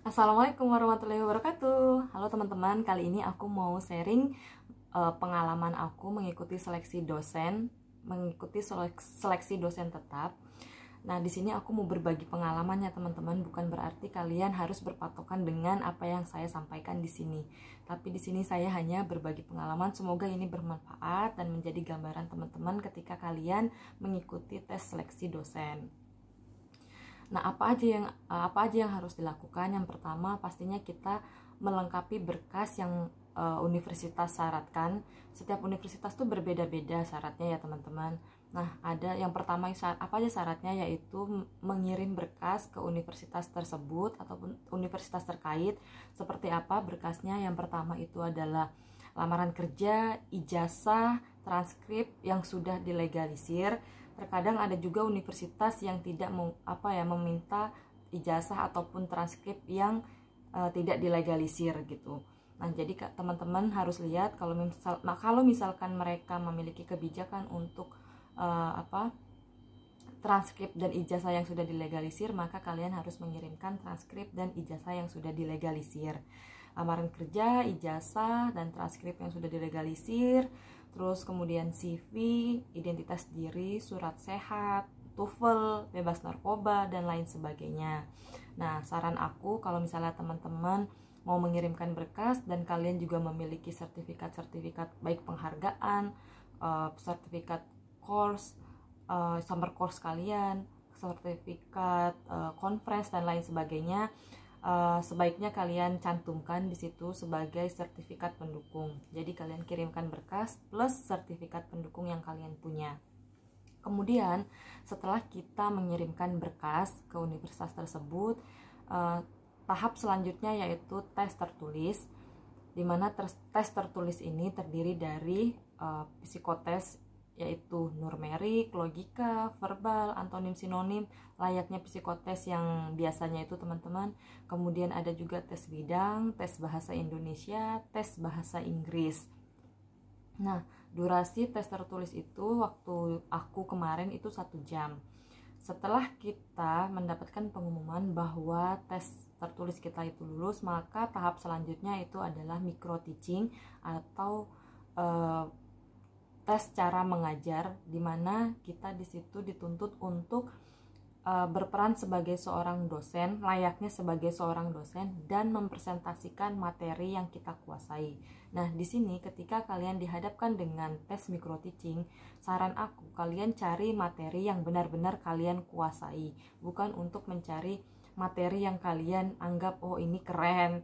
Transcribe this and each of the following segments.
Assalamualaikum warahmatullahi wabarakatuh. Halo teman-teman, kali ini aku mau sharing pengalaman aku mengikuti seleksi dosen, seleksi dosen tetap. Nah, di sini aku mau berbagi pengalamannya teman-teman, bukan berarti kalian harus berpatokan dengan apa yang saya sampaikan di sini. Tapi di sini saya hanya berbagi pengalaman, semoga ini bermanfaat dan menjadi gambaran teman-teman ketika kalian mengikuti tes seleksi dosen. Nah, apa aja yang harus dilakukan? Yang pertama, pastinya kita melengkapi berkas yang universitas syaratkan. Setiap universitas tuh berbeda-beda syaratnya ya, teman-teman. Nah, ada yang pertama apa aja syaratnya, yaitu mengirim berkas ke universitas tersebut ataupun universitas terkait. Seperti apa berkasnya? Yang pertama itu adalah lamaran kerja, ijazah, transkrip yang sudah dilegalisir. Terkadang ada juga universitas yang tidak meminta ijazah ataupun transkrip yang tidak dilegalisir gitu. Nah, jadi teman-teman harus lihat kalau misalkan mereka memiliki kebijakan untuk transkrip dan ijazah yang sudah dilegalisir, maka kalian harus mengirimkan transkrip dan ijazah yang sudah dilegalisir. Lamaran kerja, ijazah, dan transkrip yang sudah dilegalisir. Terus kemudian CV, identitas diri, surat sehat, TOEFL, bebas narkoba, dan lain sebagainya. Nah, saran aku kalau misalnya teman-teman mau mengirimkan berkas dan kalian juga memiliki sertifikat-sertifikat baik penghargaan, sertifikat course, summer course kalian, sertifikat conference dan lain sebagainya, sebaiknya kalian cantumkan di situ sebagai sertifikat pendukung. Jadi kalian kirimkan berkas plus sertifikat pendukung yang kalian punya. Kemudian setelah kita mengirimkan berkas ke universitas tersebut, tahap selanjutnya yaitu tes tertulis, di mana tes tertulis ini terdiri dari psikotes, yaitu numerik, logika, verbal, antonim, sinonim, layaknya psikotes yang biasanya itu teman-teman. Kemudian ada juga tes bidang, tes bahasa Indonesia, tes bahasa Inggris. Nah, durasi tes tertulis itu waktu aku kemarin itu 1 jam. Setelah kita mendapatkan pengumuman bahwa tes tertulis kita itu lulus, maka tahap selanjutnya itu adalah micro teaching atau tes cara mengajar, di mana kita di situ dituntut untuk berperan sebagai seorang dosen, layaknya sebagai seorang dosen, dan mempresentasikan materi yang kita kuasai. Nah, di sini ketika kalian dihadapkan dengan tes micro teaching, saran aku kalian cari materi yang benar-benar kalian kuasai, bukan untuk mencari materi yang kalian anggap oh ini keren,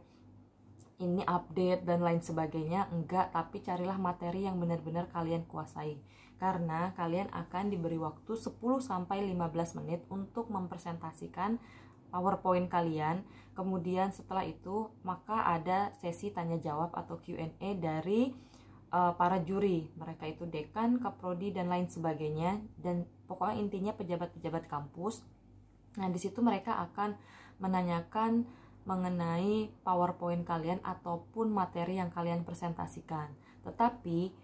ini update dan lain sebagainya. Enggak, tapi carilah materi yang benar-benar kalian kuasai, karena kalian akan diberi waktu 10-15 menit untuk mempresentasikan PowerPoint kalian. Kemudian setelah itu maka ada sesi tanya jawab atau Q&A dari para juri, mereka itu dekan, kaprodi dan lain sebagainya, dan pokoknya intinya pejabat-pejabat kampus. Nah, di situ mereka akan menanyakan mengenai PowerPoint kalian ataupun materi yang kalian presentasikan. Tetapi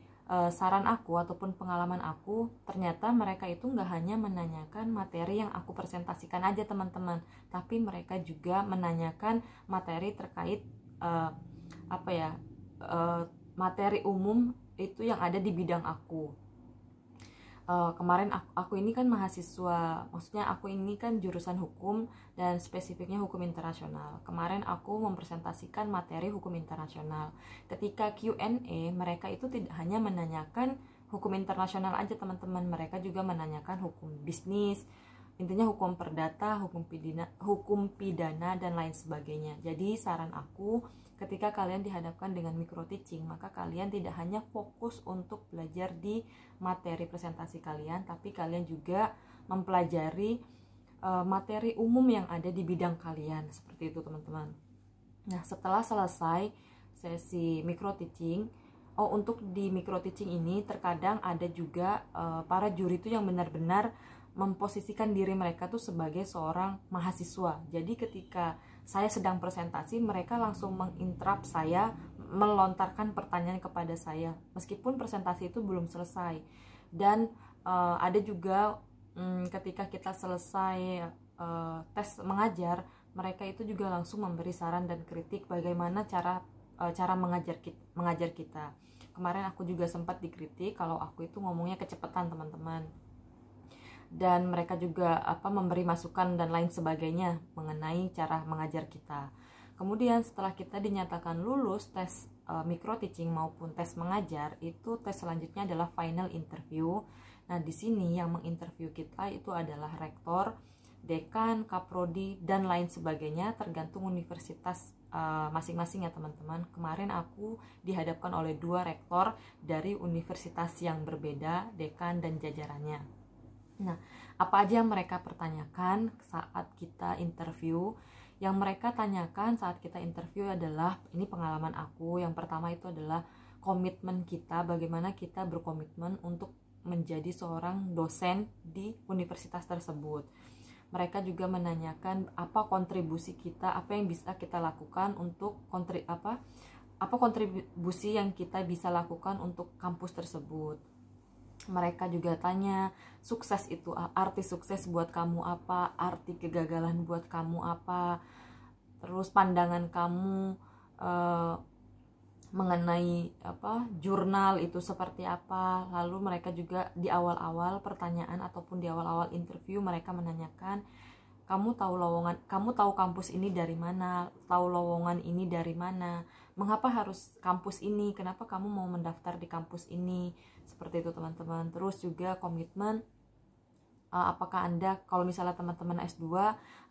saran aku ataupun pengalaman aku, ternyata mereka itu nggak hanya menanyakan materi yang aku presentasikan aja teman-teman, tapi mereka juga menanyakan materi terkait materi umum itu yang ada di bidang aku. Kemarin aku ini kan mahasiswa, maksudnya aku ini kan jurusan hukum dan spesifiknya hukum internasional. Kemarin aku mempresentasikan materi hukum internasional. Ketika Q&A, mereka itu tidak hanya menanyakan hukum internasional aja teman-teman, mereka juga menanyakan hukum bisnis, intinya hukum perdata, hukum pidana dan lain sebagainya. Jadi saran aku, ketika kalian dihadapkan dengan micro teaching, maka kalian tidak hanya fokus untuk belajar di materi presentasi kalian, tapi kalian juga mempelajari materi umum yang ada di bidang kalian. Seperti itu teman-teman. Nah, setelah selesai sesi micro teaching, untuk di micro teaching ini terkadang ada juga para juri itu yang benar-benar memposisikan diri mereka tuh sebagai seorang mahasiswa. Jadi ketika saya sedang presentasi, mereka langsung menginterrupt saya, melontarkan pertanyaan kepada saya meskipun presentasi itu belum selesai. Dan ada juga ketika kita selesai tes mengajar, mereka itu juga langsung memberi saran dan kritik bagaimana cara mengajar kita. Kemarin aku juga sempat dikritik kalau aku itu ngomongnya kecepatan, teman-teman. Dan mereka juga memberi masukan dan lain sebagainya mengenai cara mengajar kita. Kemudian setelah kita dinyatakan lulus tes micro teaching maupun tes mengajar, itu tes selanjutnya adalah final interview. Nah, di sini yang menginterview kita itu adalah rektor, dekan, kaprodi, dan lain sebagainya, tergantung universitas masing-masing ya teman-teman. Kemarin aku dihadapkan oleh 2 rektor dari universitas yang berbeda, dekan dan jajarannya. Nah, apa aja yang mereka pertanyakan saat kita interview? Yang mereka tanyakan saat kita interview adalah, ini pengalaman aku, yang pertama itu adalah komitmen kita, bagaimana kita berkomitmen untuk menjadi seorang dosen di universitas tersebut. Mereka juga menanyakan apa kontribusi kita, apa yang bisa kita lakukan untuk apa kontribusi yang kita bisa lakukan untuk kampus tersebut. Mereka juga tanya, sukses itu, arti sukses buat kamu apa, arti kegagalan buat kamu apa, terus pandangan kamu mengenai jurnal itu seperti apa. Lalu mereka juga di awal-awal pertanyaan ataupun di awal-awal interview mereka menanyakan, kamu tahu kampus ini dari mana, tahu lowongan ini dari mana, mengapa harus kampus ini, kenapa kamu mau mendaftar di kampus ini, seperti itu teman-teman. Terus juga komitmen, apakah Anda, kalau misalnya teman-teman S2,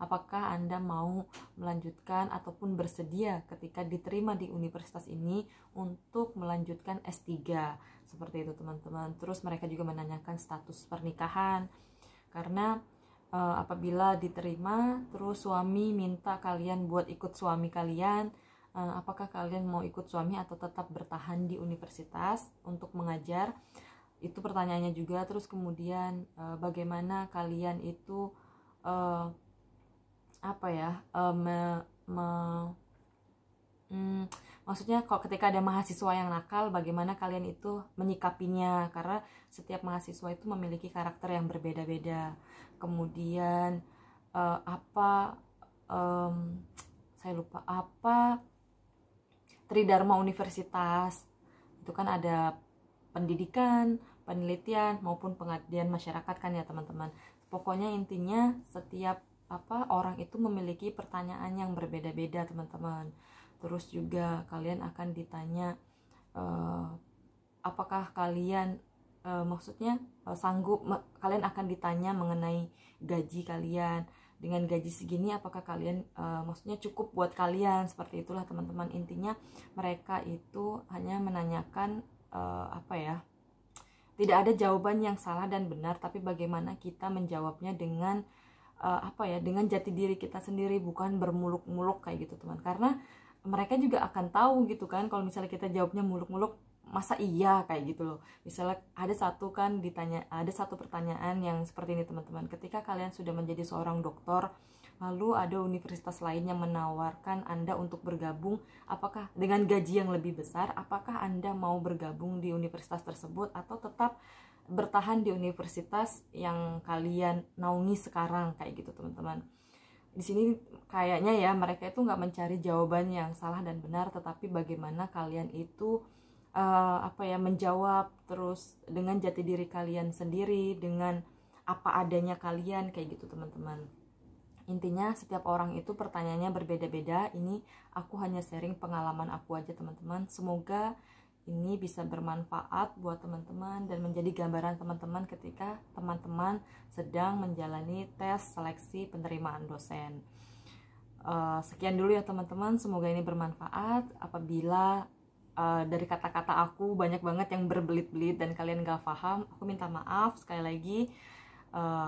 apakah Anda mau melanjutkan ataupun bersedia ketika diterima di universitas ini untuk melanjutkan S3, seperti itu teman-teman. Terus mereka juga menanyakan status pernikahan, karena apabila diterima terus suami minta kalian buat ikut suami kalian, apakah kalian mau ikut suami atau tetap bertahan di universitas untuk mengajar, itu pertanyaannya juga. Terus kemudian bagaimana kalian itu maksudnya kalau ketika ada mahasiswa yang nakal, bagaimana kalian itu menyikapinya, karena setiap mahasiswa itu memiliki karakter yang berbeda-beda. Kemudian Tridharma Universitas itu kan ada pendidikan, penelitian maupun pengabdian masyarakat kan ya teman-teman. Pokoknya intinya setiap orang itu memiliki pertanyaan yang berbeda-beda teman-teman. Terus juga kalian akan ditanya apakah kalian kalian akan ditanya mengenai gaji kalian. Dengan gaji segini apakah kalian cukup buat kalian, seperti itulah teman-teman. Intinya mereka itu hanya menanyakan tidak ada jawaban yang salah dan benar, tapi bagaimana kita menjawabnya dengan dengan jati diri kita sendiri, bukan bermuluk-muluk kayak gitu teman. Karena mereka juga akan tahu gitu kan, kalau misalnya kita jawabnya muluk-muluk, masa iya kayak gitu loh. Misalnya ada satu pertanyaan yang seperti ini teman-teman, ketika kalian sudah menjadi seorang dokter, lalu ada universitas lain yang menawarkan Anda untuk bergabung, apakah dengan gaji yang lebih besar, apakah Anda mau bergabung di universitas tersebut atau tetap bertahan di universitas yang kalian naungi sekarang, kayak gitu teman-teman. Di sini kayaknya ya mereka itu nggak mencari jawaban yang salah dan benar, tetapi bagaimana kalian itu menjawab terus dengan jati diri kalian sendiri, dengan apa adanya kalian, kayak gitu teman-teman. Intinya setiap orang itu pertanyaannya berbeda-beda. Ini aku hanya sharing pengalaman aku aja teman-teman. Semoga ini bisa bermanfaat buat teman-teman dan menjadi gambaran teman-teman ketika teman-teman sedang menjalani tes seleksi penerimaan dosen. Sekian dulu ya teman-teman, semoga ini bermanfaat. Apabila dari kata-kata aku banyak banget yang berbelit-belit dan kalian gak paham, aku minta maaf sekali lagi.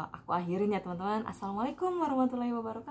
Aku akhirin ya teman-teman. Assalamualaikum warahmatullahi wabarakatuh.